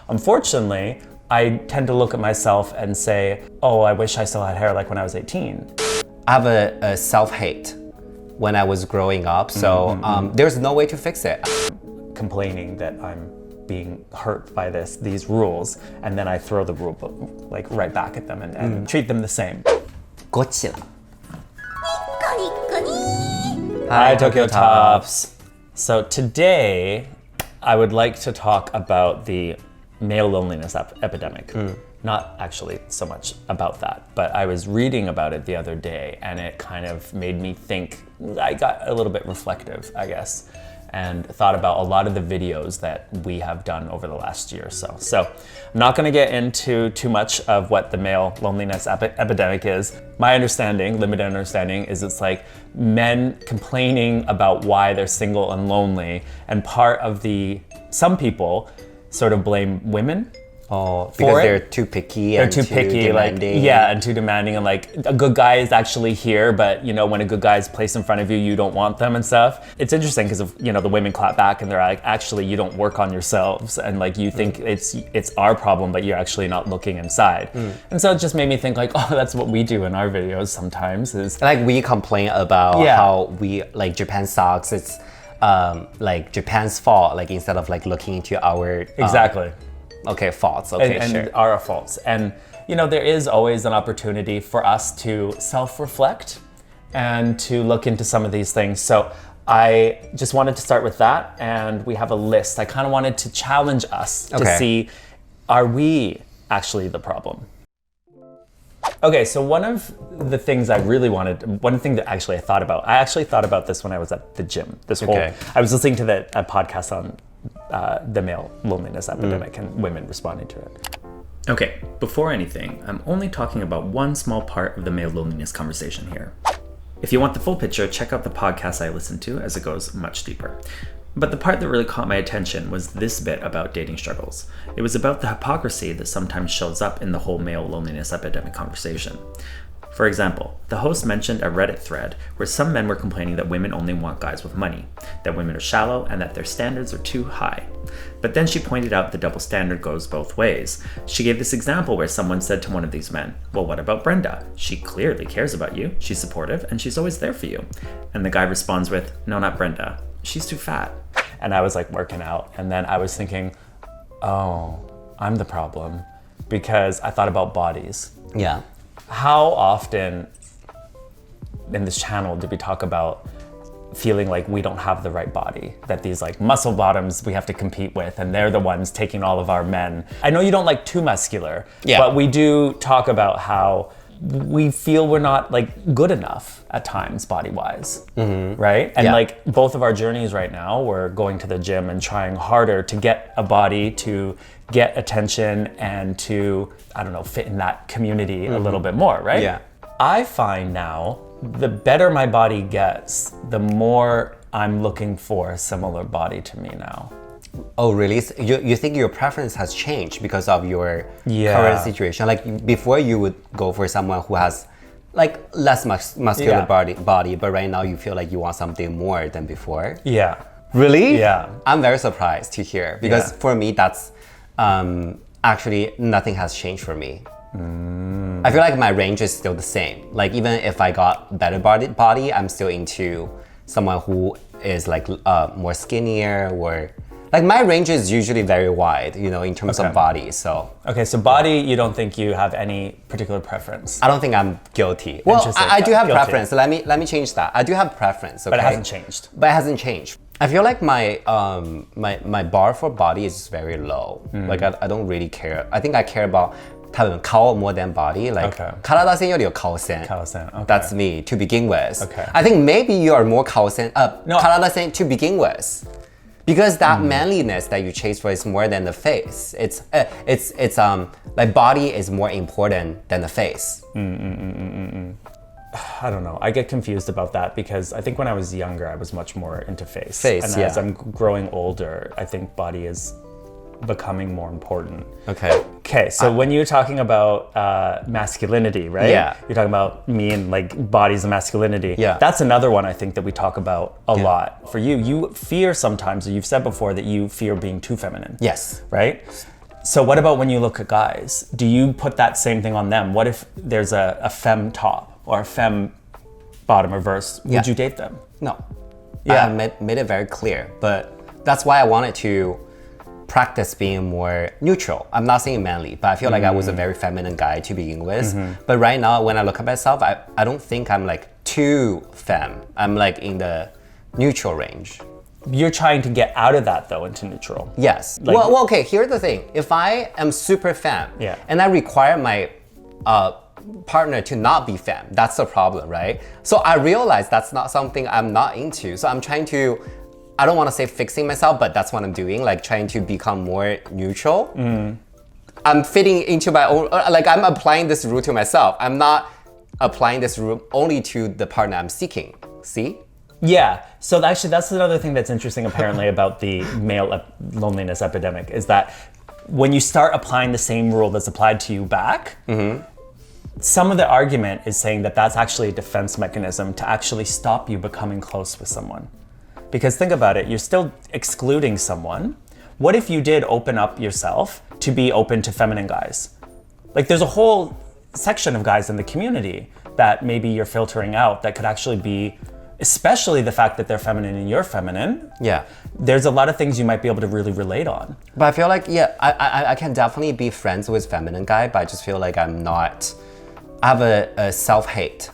Unfortunately, I tend to look at myself and say, oh, I wish I still had hair like when I was 18. I have a self-hate when I was growing up, so there's no way to fix it. Complaining that I'm being hurt by these rules, and then I throw the rule book like right back at them and treat them the same. Godzilla. Hi, Tokyo Tops. So today, I would like to talk about the male loneliness epidemic. Not actually so much about that, but I was reading about it the other day, and it kind of made me think. I got a little bit reflective, I guess, and thought about a lot of the videos that we have done over the last year or so. So I'm not gonna get into too much of what the male loneliness epidemic is. My understanding, limited understanding, is it's like men complaining about why they're single and lonely, and some people sort of blame women. Oh, because they're too picky and too demanding. And too demanding, and like a good guy is actually here, but you know, when a good guy is placed in front of you, you don't want them and stuff. It's interesting because the women clap back and they're like, actually, you don't work on yourselves, and like you think it's our problem, but you're actually not looking inside. And so it just made me think like, oh, that's what we do in our videos sometimes. Is like we complain about how we like Japan sucks. It's like Japan's fault. Like instead of like looking into our faults. And our faults. And there is always an opportunity for us to self-reflect and to look into some of these things. So I just wanted to start with that, and we have a list. I kind of wanted to challenge us to see, are we actually the problem? Okay, so one thing that actually I thought about this when I was at the gym. I was listening to a podcast on the male loneliness epidemic and women responding to it. Okay, before anything, I'm only talking about one small part of the male loneliness conversation here. If you want the full picture, check out the podcast I listened to, as it goes much deeper. But the part that really caught my attention was this bit about dating struggles. It was about the hypocrisy that sometimes shows up in the whole male loneliness epidemic conversation. For example, the host mentioned a Reddit thread where some men were complaining that women only want guys with money, that women are shallow, and that their standards are too high. But then she pointed out the double standard goes both ways. She gave this example where someone said to one of these men, well, what about Brenda? She clearly cares about you, she's supportive, and she's always there for you. And the guy responds with, no, not Brenda. She's too fat. And I was like working out, and then I was thinking, oh, I'm the problem, because I thought about bodies. Yeah. How often in this channel do we talk about feeling like we don't have the right body, that these like muscle bottoms we have to compete with, and they're the ones taking all of our men? I know you don't like too muscular, but we do talk about how we feel we're not like good enough at times body-wise, right? And like both of our journeys right now, we're going to the gym and trying harder to get a body, to get attention, and to, I don't know, fit in that community a little bit more, right? Yeah. I find now, the better my body gets, the more I'm looking for a similar body to me now. Oh, really? So you think your preference has changed because of your current situation? Like before you would go for someone who has like less muscular body, but right now you feel like you want something more than before? Yeah. Really? Yeah. I'm very surprised to hear, because for me, that's actually nothing has changed for me. I feel like my range is still the same. Like even if I got better body, I'm still into someone who is like more skinnier, or like my range is usually very wide, in terms of body. So body, you don't think you have any particular preference? I don't think I'm guilty. Well, I do have preference. So let me change that. I do have preference. Okay? But it hasn't changed. I feel like my my bar for body is very low. Like I don't really care. I think I care about顔more than body. Like 体線よりは顔線. That's me to begin with. I think maybe you are more 顔線, 体線 to begin with. Because that manliness that you chase for is more than the face. It's like body is more important than the face. I don't know. I get confused about that, because I think when I was younger, I was much more into face. And as I'm growing older, I think body is becoming more important. Okay, so when you're talking about masculinity, right? Yeah. You're talking about me and like bodies and masculinity. Yeah. That's another one I think that we talk about a lot. For you fear sometimes, or you've said before that you fear being too feminine. Yes. Right? So what about when you look at guys? Do you put that same thing on them? What if there's a femme top or a femme bottom reverse? Would you date them? No. Yeah. I made it very clear, but that's why I wanted to practice being more neutral. I'm not saying manly, but I feel like I was a very feminine guy to begin with. But right now, when I look at myself, I don't think I'm like too femme. I'm like in the neutral range. You're trying to get out of that though into neutral. Yes. Like, well, okay, here's the thing. If I am super femme and I require my partner to not be femme, that's the problem, right? So I realize that's not something I'm not into. So I'm trying to, I don't want to say fixing myself, but that's what I'm doing, like trying to become more neutral. I'm fitting into my own, like I'm applying this rule to myself. I'm not applying this rule only to the partner I'm seeking. See? Yeah, so actually that's another thing that's interesting apparently about the male loneliness epidemic is that when you start applying the same rule that's applied to you back, some of the argument is saying that that's actually a defense mechanism to actually stop you becoming close with someone. Because think about it, you're still excluding someone. What if you did open up yourself to be open to feminine guys? Like there's a whole section of guys in the community that maybe you're filtering out that could actually be, especially the fact that they're feminine and you're feminine. Yeah. There's a lot of things you might be able to really relate on. But I feel like, I can definitely be friends with feminine guy, but I just feel like I have a self-hate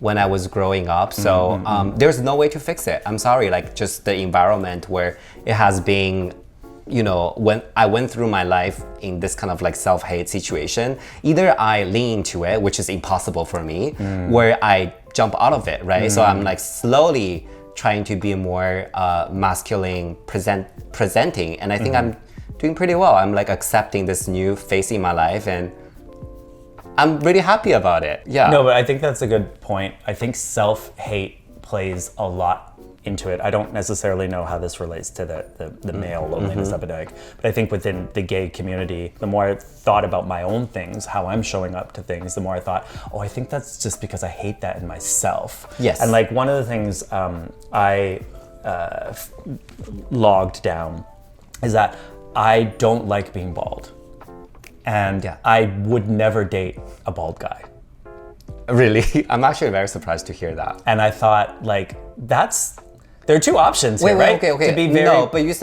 when I was growing up. So there's no way to fix it. I'm sorry, like just the environment where it has been, you know, when I went through my life in this kind of like self-hate situation, either I lean into it, which is impossible for me, where I jump out of it, right? So I'm like slowly trying to be more masculine presenting, and I think I'm doing pretty well. I'm like accepting this new phase in my life, and I'm really happy about it. Yeah. No, but I think that's a good point. I think self-hate plays a lot into it. I don't necessarily know how this relates to the male loneliness epidemic, but I think within the gay community, the more I thought about my own things, how I'm showing up to things, the more I thought, oh, I think that's just because I hate that in myself. Yes. And like one of the things I logged down is that I don't like being bald. And I would never date a bald guy. Really? I'm actually very surprised to hear that. And I thought, like, there are two options here, right? Okay. To be very... No, but you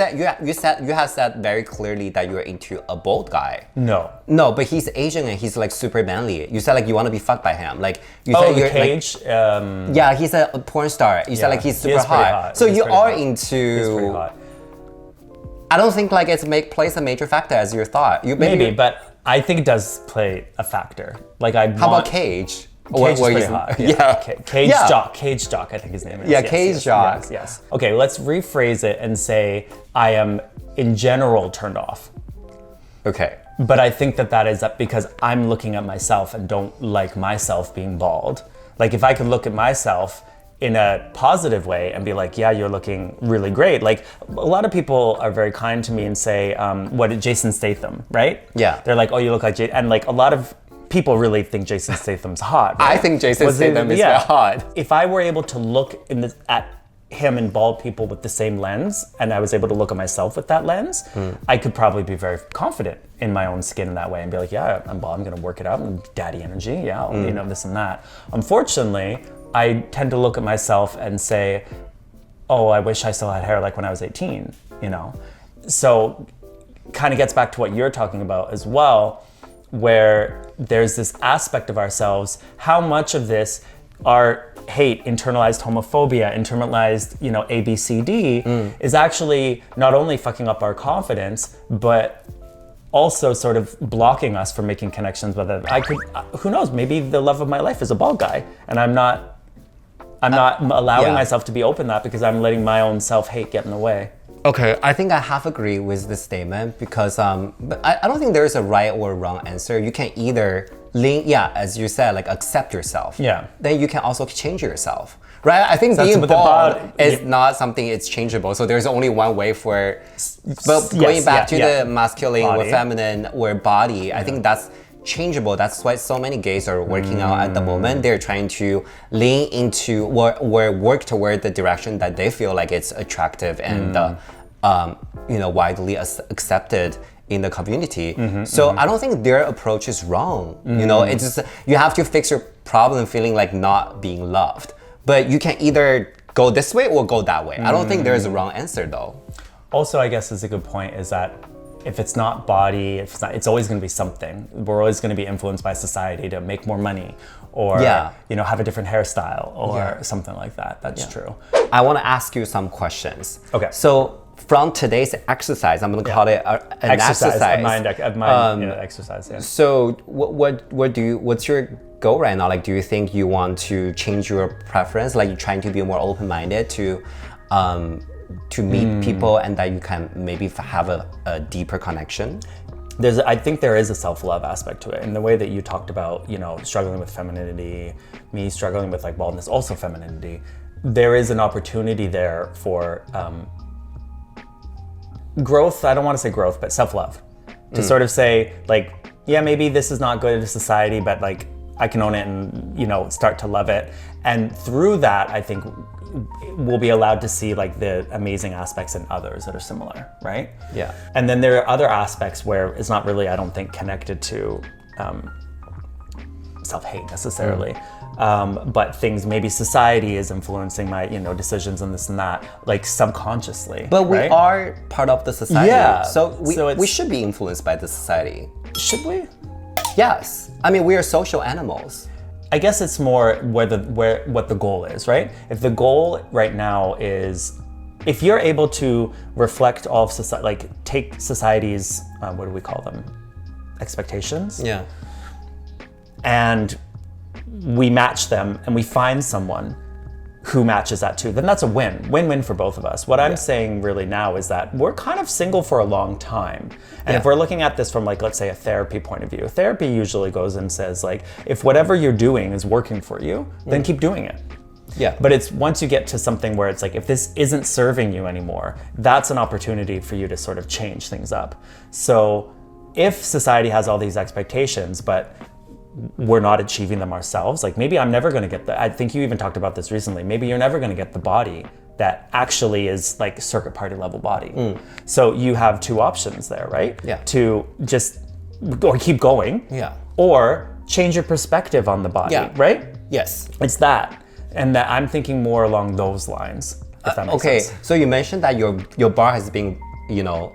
have said very clearly that you're into a bald guy. No, but he's Asian and he's like super manly. You said like you want to be fucked by him. Like you said you're Cage. Like, yeah, he's a porn star. You said like he's super hot. So you are into. He's pretty hot. I don't think like plays a major factor as you thought. Maybe, but I think it does play a factor. Like how about Cage? Cage is pretty hot. Yeah. Cage Jock, I think his name is. Yeah, Cage Jock. Yes. Okay, let's rephrase it and say I am in general turned off. Okay. But I think that is because I'm looking at myself and don't like myself being bald. Like if I could look at myself in a positive way and be like, yeah, you're looking really great. Like a lot of people are very kind to me and say, what did Jason Statham, right? Yeah. They're like, oh, you look like Jason. And like a lot of people really think Jason Statham's hot. Right? I think Jason Statham is hot. If I were able to look at him and bald people with the same lens, and I was able to look at myself with that lens, I could probably be very confident in my own skin in that way and be like, yeah, I'm bald, I'm gonna work it out, and daddy energy, yeah, you know, this and that. Unfortunately, I tend to look at myself and say, oh, I wish I still had hair like when I was 18, you know? So kind of gets back to what you're talking about as well, where there's this aspect of ourselves, how much of this our hate, internalized homophobia, internalized, you know, ABCD is actually not only fucking up our confidence, but also sort of blocking us from making connections with it. Who knows, maybe the love of my life is a bald guy, and I'm not allowing myself to be open to that because I'm letting my own self-hate get in the way. Okay, I think I half agree with this statement because but I don't think there is a right or wrong answer. You can either as you said, like accept yourself. Yeah. Then you can also change yourself. Right? I think being bald is not something it's changeable. So there's only one way for but going back to the masculine or feminine or body, I think that's changeable. That's why so many gays are working out at the moment. They're trying to lean into or work toward the direction that they feel like it's attractive and you know, widely accepted in the community. So I don't think their approach is wrong. You know, it's just, you have to fix your problem feeling like not being loved. But you can either go this way or go that way. I don't think there's a wrong answer though. Also, I guess is a good point is that if it's not body, if it's not, it's always going to be something. We're always going to be influenced by society to make more money or, you know, have a different hairstyle or something like that. That's true. I want to ask you some questions. Okay. So from today's exercise, I'm going to call it an exercise. Exercise. Yeah. So what's your goal right now? Like, do you think you want to change your preference? Like, you're trying to be more open-minded to meet people and that you can maybe have a deeper connection? I think there is a self-love aspect to it. In the way that you talked about, you know, struggling with femininity, me struggling with like baldness, also femininity, there is an opportunity there for growth. I don't want to say growth, but self-love. To sort of say like, yeah, maybe this is not good to society, but like I can own it and, you know, start to love it. And through that, I think we'll be allowed to see like the amazing aspects in others that are similar, right? Yeah. And then there are other aspects where it's not really, I don't think, connected to self-hate necessarily, but things maybe society is influencing my, you know, decisions and this and that, like subconsciously. But we are part of the society, yeah. So we should be influenced by the society. Should we? Yes. I mean, we are social animals. I guess it's more what the goal is, right? If the goal right now is, if you're able to reflect all of society, like take society's, what do we call them? Expectations. Yeah. And we match them and we find someone who matches that too, then that's a win-win for both of us. What I'm saying really now is that we're kind of single for a long time. And if we're looking at this from like, let's say a therapy point of view, therapy usually goes and says like, if whatever you're doing is working for you, then keep doing it. Yeah. But it's once you get to something where it's like, if this isn't serving you anymore, that's an opportunity for you to sort of change things up. So if society has all these expectations, but we're not achieving them ourselves, like maybe I'm never gonna get I think you even talked about this recently, maybe you're never gonna get the body that actually is like circuit party level body. So you have two options there, right? Yeah. To just, or keep going. Yeah. Or change your perspective on the body, right? Yes. It's that. And that I'm thinking more along those lines, if that makes sense. So you mentioned that your bar has been, you know,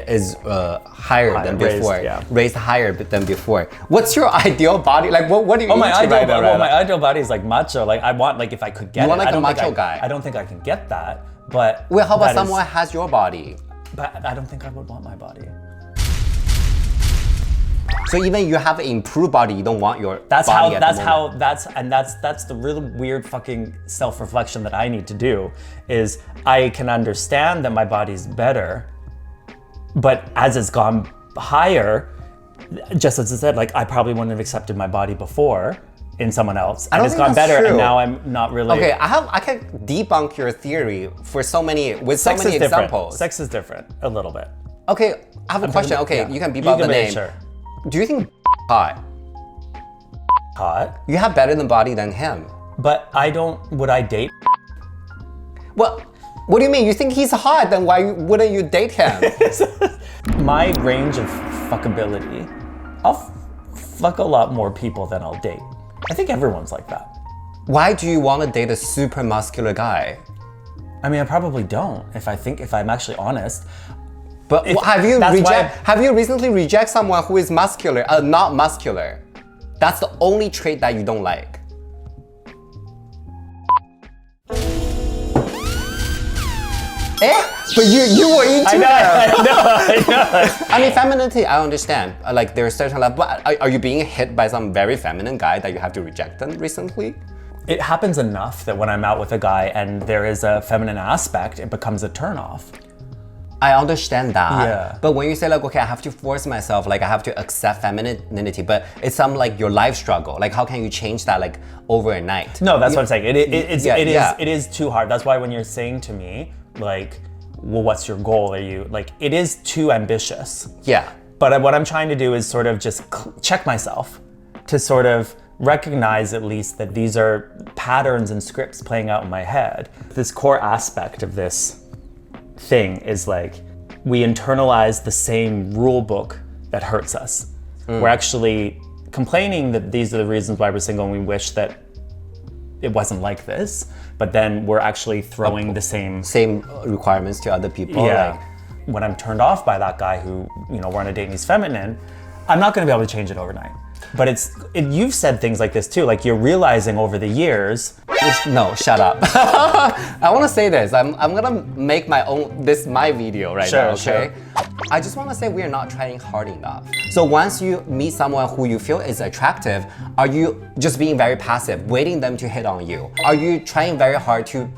is higher than before, raised higher than before. What's your ideal body? Like, what do you? My ideal body is like macho. Like I want, like if I could get you want like a macho guy. I don't think I can get that, but well, how about someone has your body? But I don't think I would want my body. So even you have an improved body, you don't want your that's body how that's the really weird fucking self-reflection that I need to do is I can understand that my body's better, but as it's gone higher, just as I said, like I probably wouldn't have accepted my body before in someone else, and it's gone better, and now I'm not really. Okay, I can debunk your theory for so many examples. Sex is different a little bit. Okay, I have a question. Okay, you can beep out the name. Sure. Do you think hot? Hot? You have better than body than him. But would I date? Well, what do you mean? You think he's hot, then why wouldn't you date him? My range of fuckability, I'll fuck a lot more people than I'll date. I think everyone's like that. Why do you want to date a super muscular guy? I mean, I probably don't, if I'm actually honest. But have you recently rejected someone who is muscular, not muscular? That's the only trait that you don't like. But you were into it. I know. I mean, femininity, I understand. Like there's certain level, but are you being hit by some very feminine guy that you have to reject them recently? It happens enough that when I'm out with a guy and there is a feminine aspect, it becomes a turnoff. I understand that. Yeah. But when you say like, okay, I have to force myself, like I have to accept femininity, but it's some like your life struggle. Like how can you change that like overnight? No, that's what I'm saying. It is too hard. That's why when you're saying to me, like, well, what's your goal? Are you like, it is too ambitious. Yeah. But what I'm trying to do is sort of just check myself to sort of recognize at least that these are patterns and scripts playing out in my head. This core aspect of this thing is like, we internalize the same rule book that hurts us. We're actually complaining that these are the reasons why we're single, and we wish that it wasn't like this, but then we're actually throwing the same requirements to other people. Yeah. Like, when I'm turned off by that guy who, you know, we're on a date and he's feminine, I'm not going to be able to change it overnight. But you've said things like this too, like you're realizing over the years. No, shut up. I want to say this. I'm gonna make my video right now. Okay. Sure. I just want to say we're not trying hard enough. So once you meet someone who you feel is attractive, are you just being very passive, waiting them to hit on you? Are you trying very hard to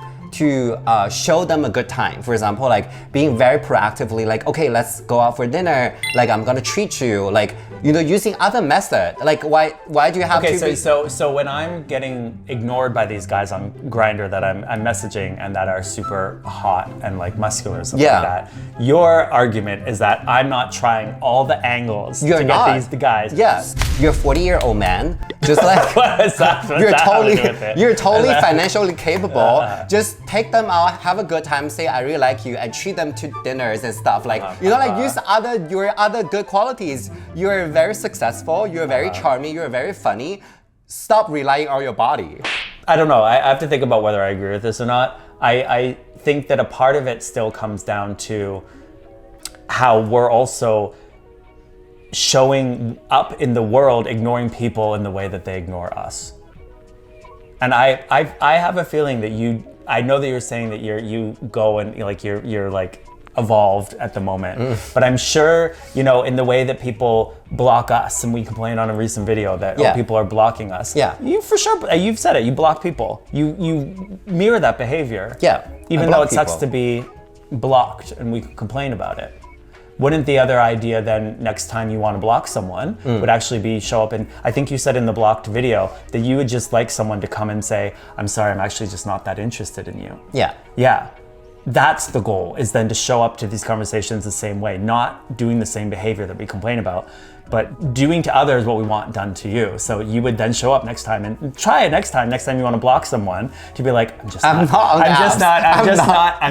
show them a good time? For example, like being very proactively like, okay, let's go out for dinner. Like, I'm gonna treat you. Like, you know, using other method. Like, why do you have to? Okay, so when I'm getting ignored by these guys on Grindr that I'm messaging and that are super hot and like muscular or something like that, your argument is that I'm not trying all the angles to get these guys. Yes, you're a 40-year-old man. Just like what is that? You're totally financially capable. Just take them out, have a good time, say I really like you, and treat them to dinners and stuff. Like, you know, like use your other good qualities. You're very successful, you're very charming, you're very funny. Stop relying on your body. I don't know, I have to think about whether I agree with this or not. I think that a part of it still comes down to how we're also showing up in the world, ignoring people in the way that they ignore us. And I have a feeling that I know that you're saying that you go and you're like evolved at the moment, but I'm sure, you know, in the way that people block us, and we complained on a recent video that people are blocking us. Yeah. You for sure, you've said it, you block people. You mirror that behavior. Yeah. Even though it sucks to be blocked and we complain about it. Wouldn't the other idea then, next time you want to block someone, would actually be show up and I think you said in the blocked video that you would just like someone to come and say, I'm sorry, I'm actually just not that interested in you. Yeah. Yeah. That's the goal, is then to show up to these conversations the same way, not doing the same behavior that we complain about, but doing to others what we want done to you. So you would then show up next time and try it next time you want to block someone, to be like, I'm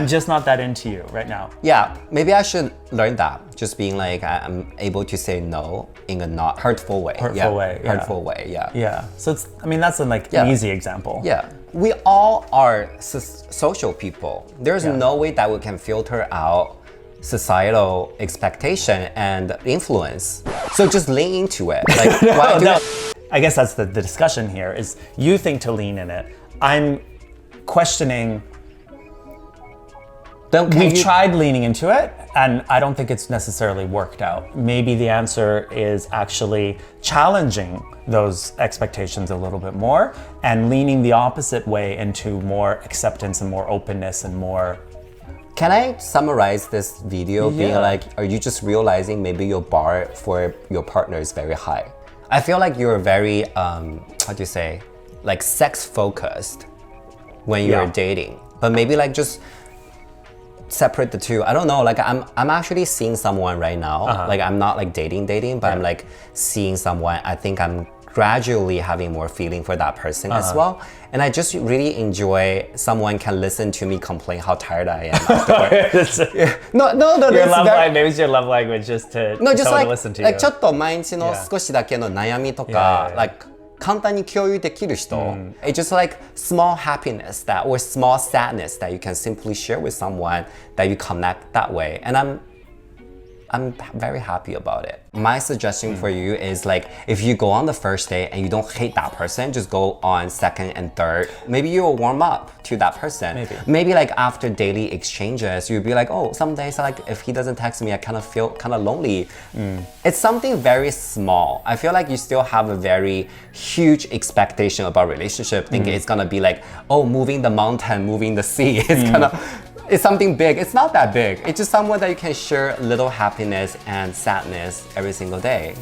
just not that into you right now. Yeah, maybe I should learn that. Just being like, I'm able to say no in a not hurtful way. Hurtful way, yeah. Yeah, so it's, I mean, that's an easy example. Yeah, we all are social people. There's no way that we can filter out societal expectation and influence. So just lean into it. Like, I guess that's the discussion here, is you think to lean in it. I'm questioning. We've tried leaning into it, and I don't think it's necessarily worked out. Maybe the answer is actually challenging those expectations a little bit more and leaning the opposite way into more acceptance and more openness and more. Can I summarize this video being like, are you just realizing maybe your bar for your partner is very high? I feel like you're very, how do you say, like sex focused when you're dating, but maybe like just separate the two. I don't know, like I'm actually seeing someone right now. Like I'm not like dating, but I'm like seeing someone. I think I'm gradually having more feeling for that person as well. And I just really enjoy someone can listen to me complain how tired I am afterwards. No, your love language, maybe it's your love language just to listen to you. Like ちょっと毎日の少しだけの悩みとか、like 簡単に共有できる人。It's just like small happiness or small sadness that you can simply share with someone that you connect that way. And I'm very happy about it. My suggestion for you is like, if you go on the first date and you don't hate that person, just go on second and third. Maybe you'll warm up to that person. Maybe like after daily exchanges, you'll be like, oh, some days like if he doesn't text me, I kind of feel kind of lonely. It's something very small. I feel like you still have a very huge expectation about relationship, thinking it's gonna be like, oh, moving the mountain, moving the sea. It's something big. It's not that big. It's just someone that you can share little happiness and sadness every single day.